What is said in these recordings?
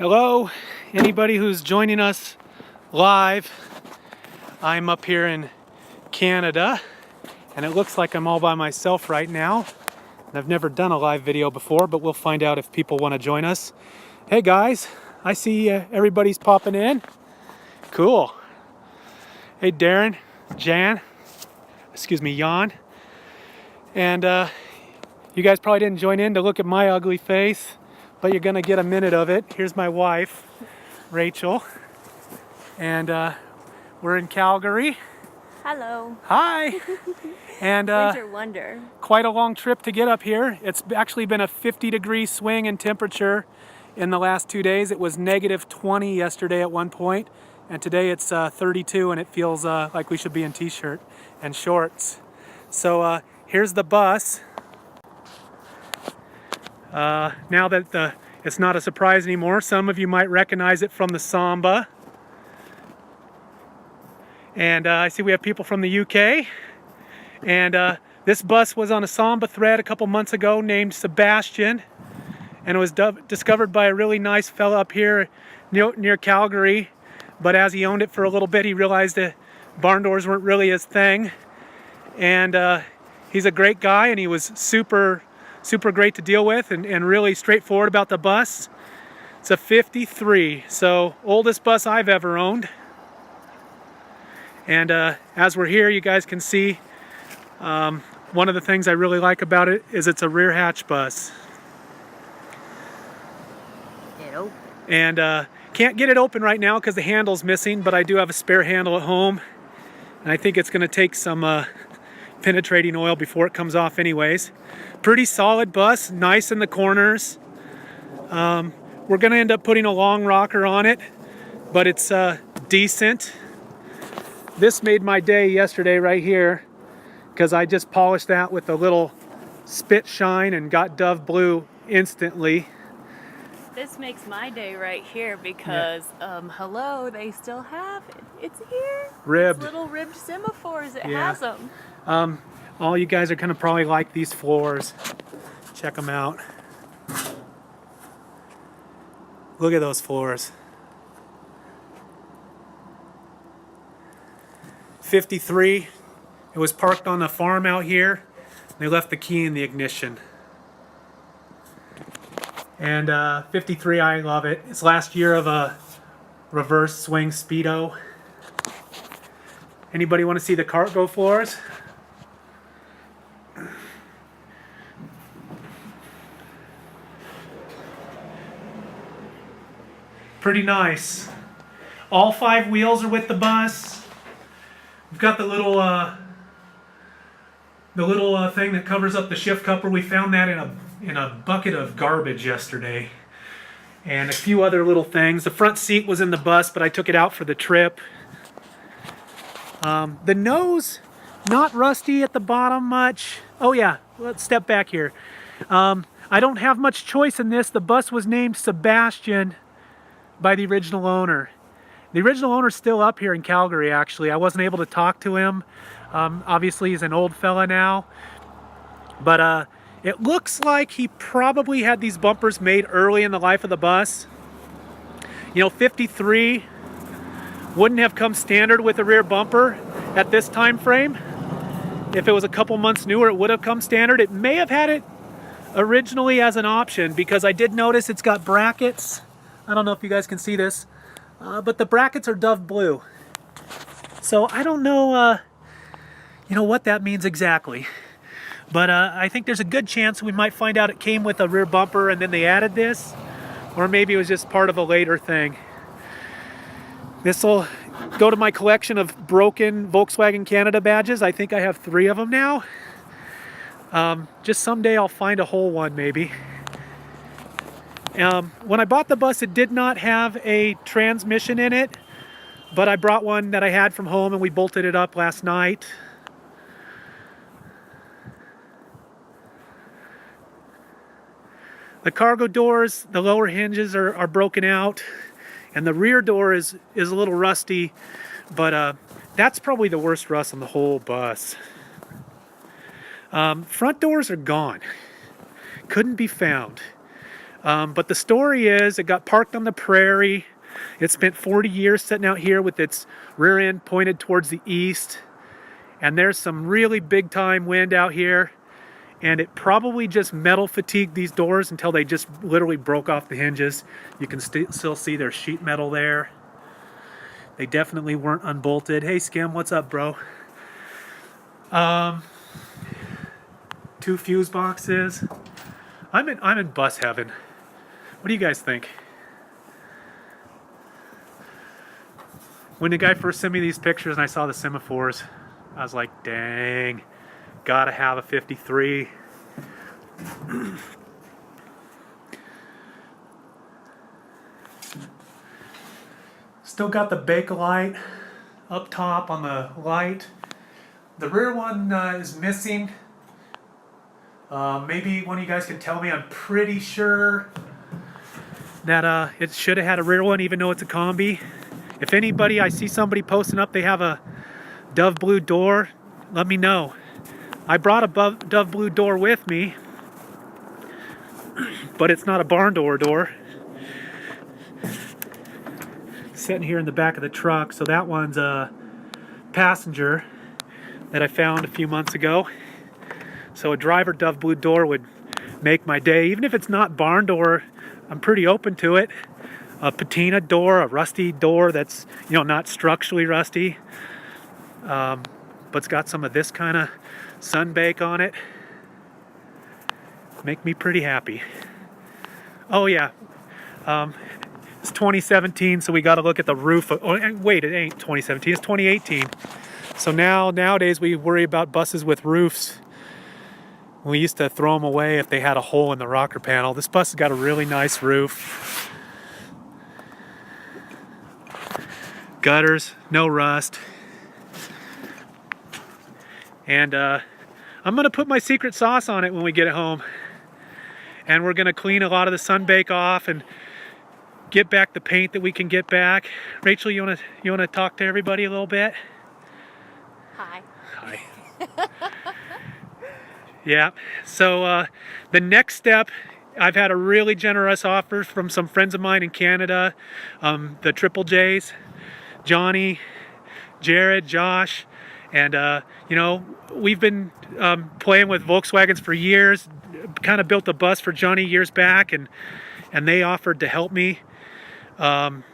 Hello, anybody who's joining us live. I'm up here in Canada, and it looks like I'm all by myself right now. And I've never done a live video before, but we'll find out if people want to join us. Hey guys, I see everybody's popping in. Cool. Hey Darren, Jan, Jan. And you guys probably didn't join in to look at my ugly face, but you're gonna get a minute of it. Here's my wife, Rachel, and we're in Calgary. Hello. Hi. And Winter wonder. quite a long trip to get up here. It's actually been a 50-degree swing in temperature in the last 2 days. It was negative 20 yesterday at one point, and today it's 32, and it feels like we should be in t-shirt and shorts. So here's the bus. Now that it's not a surprise anymore, some of you might recognize it from the Samba. And I see we have people from the UK. And this bus was on a Samba thread a couple months ago named Sebastian. And it was discovered by a really nice fella up here near Calgary. But as he owned it for a little bit, he realized that barn doors weren't really his thing. And he's a great guy, and he was super great to deal with, and really straightforward about the bus. It's a 53, so oldest bus I've ever owned. And as we're here, you guys can see one of the things I really like about it is it's a rear hatch bus. Get open. And can't get it open right now because the handle's missing, but I do have a spare handle at home, and I think it's going to take some penetrating oil before it comes off anyways. Pretty solid bus, nice in the corners. We're going to end up putting a long rocker on it, but it's decent. This made my day yesterday right here because I just polished that with a little spit shine and got Dove Blue instantly. This makes my day right here because, hello, they still have it. It's here. Ribbed. It's little ribbed semaphores. It Yeah. has them. All you guys are going to probably like these floors. Check them out. Look at those floors. 53. It was parked on the farm out here. They left the key in the ignition. And 53, I love it. It's last year of a reverse swing Speedo. Anybody want to see the cargo floors? Pretty nice. All 5 wheels are with the bus. We've got the little thing that covers up the shift coupler. We found that in a bucket of garbage yesterday, and a few other little things. The front seat was in the bus, but I took it out for the trip. The nose, not rusty at the bottom much. Oh yeah, let's step back here. I don't have much choice in this. The bus was named Sebastian by the original owner. The original owner's still up here in Calgary, actually. I wasn't able to talk to him. Obviously, he's an old fella now. But it looks like he probably had these bumpers made early in the life of the bus. You know, 53 wouldn't have come standard with a rear bumper at this time frame. If it was a couple months newer, it would have come standard. It may have had it originally as an option because I did notice it's got brackets. I don't know if you guys can see this, but the brackets are Dove Blue. So I don't know, what that means exactly. But I think there's a good chance we might find out it came with a rear bumper and then they added this, or maybe it was just part of a later thing. This will go to my collection of broken Volkswagen Canada badges. I think I have 3 of them now. Just someday I'll find a whole one maybe. When I bought the bus, it did not have a transmission in it, but I brought one that I had from home and we bolted it up last night. The cargo doors, the lower hinges are broken out, and the rear door is a little rusty, but that's probably the worst rust on the whole bus. Front doors are gone. Couldn't be found. But the story is it got parked on the prairie. It spent 40 years sitting out here with its rear end pointed towards the east. And there's some really big time wind out here. And it probably just metal fatigued these doors until they just literally broke off the hinges. You can still see their sheet metal there. They definitely weren't unbolted. Hey Skim, what's up, bro? 2 fuse boxes. I'm in bus heaven. What do you guys think? When the guy first sent me these pictures and I saw the semaphores, I was like, dang, gotta have a 53. Still got the Bakelite up top on the light. The rear one is missing. Maybe one of you guys can tell me. I'm pretty sure that it should have had a rear one, even though it's a Kombi. If anybody, I see somebody posting up, they have a Dove Blue door, let me know. I brought a Dove Blue door with me, but it's not a barn door. Sitting here in the back of the truck, so that one's a passenger that I found a few months ago. So a driver Dove Blue door would make my day. Even if it's not barn door, I'm pretty open to it. A patina door, a rusty door that's, you know, not structurally rusty, but it's got some of this kind of sunbake on it. Make me pretty happy. Oh yeah, it's 2017, so we got to look at the roof. Oh wait, it ain't 2017, it's 2018. So nowadays we worry about buses with roofs. We used to throw them away if they had a hole in the rocker panel. This bus has got a really nice roof. Gutters, no rust. And I'm gonna put my secret sauce on it when we get it home. And we're gonna clean a lot of the sunbake off and get back the paint that we can get back. Rachel, you wanna talk to everybody a little bit? Hi. Hi. Yeah, so the next step, I've had a really generous offer from some friends of mine in Canada, the Triple J's, Johnny, Jared, Josh, and you know, we've been playing with Volkswagens for years, kind of built a bus for Johnny years back, and they offered to help me. And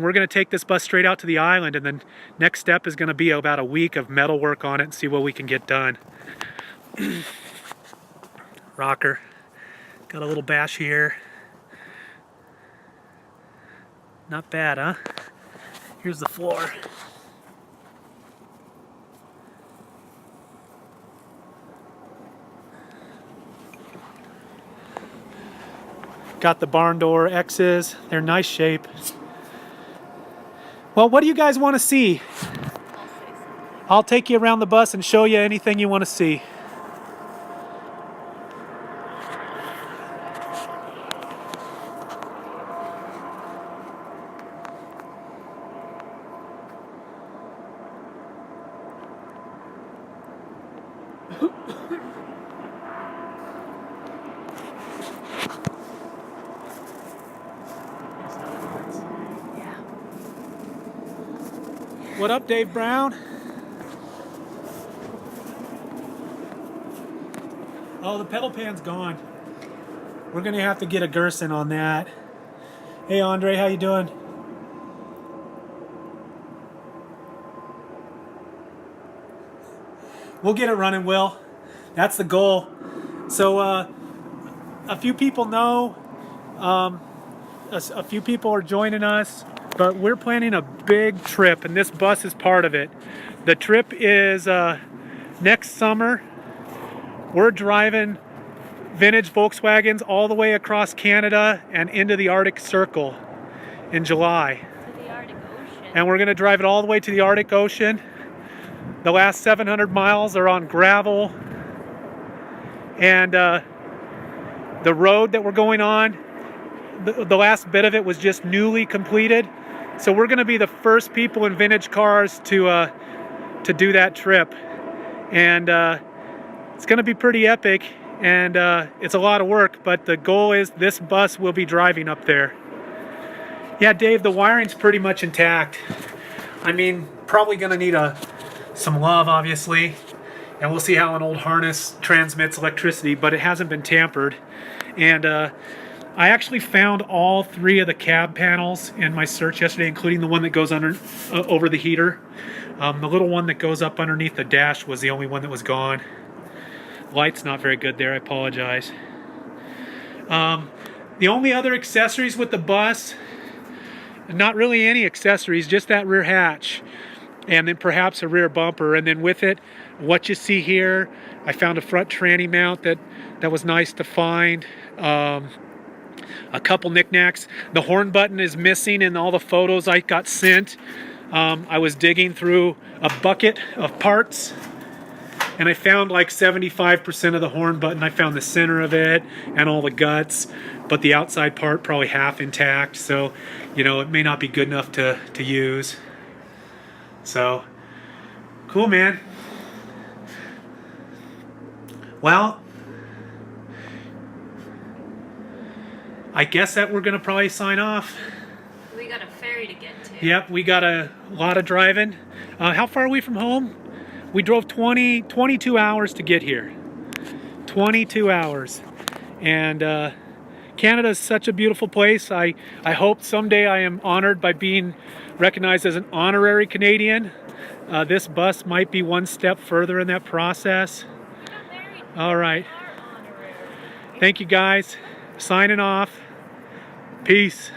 we're going to take this bus straight out to the island, and then next step is going to be about a week of metal work on it and see what we can get done. Rocker. Got a little bash here. Not bad, huh? Here's the floor. Got the barn door X's. They're nice shape. Well, what do you guys want to see? I'll take you around the bus and show you anything you want to see. What up, Dave Brown? Oh, the pedal pan's gone. We're gonna have to get a Gerson on that. Hey, Andre, how you doing? We'll get it running, Will. That's the goal. So, a few people know. A few people are joining us. But we're planning a big trip, and this bus is part of it. The trip is next summer. We're driving vintage Volkswagens all the way across Canada and into the Arctic Circle in July. To the Arctic Ocean. And we're going to drive it all the way to the Arctic Ocean. The last 700 miles are on gravel. And the road that we're going on, the last bit of it was just newly completed. So we're going to be the first people in vintage cars to do that trip, and it's going to be pretty epic. and it's a lot of work, but the goal is this bus will be driving up there. Yeah, Dave, the wiring's pretty much intact. I mean, probably gonna need some love, obviously, and we'll see how an old harness transmits electricity, but it hasn't been tampered. And I actually found all 3 of the cab panels in my search yesterday, including the one that goes under over the heater. The little one that goes up underneath the dash was the only one that was gone. Light's not very good there, I apologize. The only other accessories with the bus, not really any accessories, just that rear hatch, and then perhaps a rear bumper. And then with it, what you see here, I found a front tranny mount that was nice to find. A couple knickknacks. The horn button is missing in all the photos I got sent. I was digging through a bucket of parts, and I found like 75% of the horn button. I found the center of it and all the guts, but the outside part probably half intact, so you know, it may not be good enough to use. So cool, man. Well, I guess that we're gonna probably sign off. We got a ferry to get to. Yep, we got a lot of driving. How far are we from home? We drove 22 hours to get here. 22 hours. And Canada is such a beautiful place. I hope someday I am honored by being recognized as an honorary Canadian. This bus might be one step further in that process. All right. Thank you, guys. Signing off. Peace.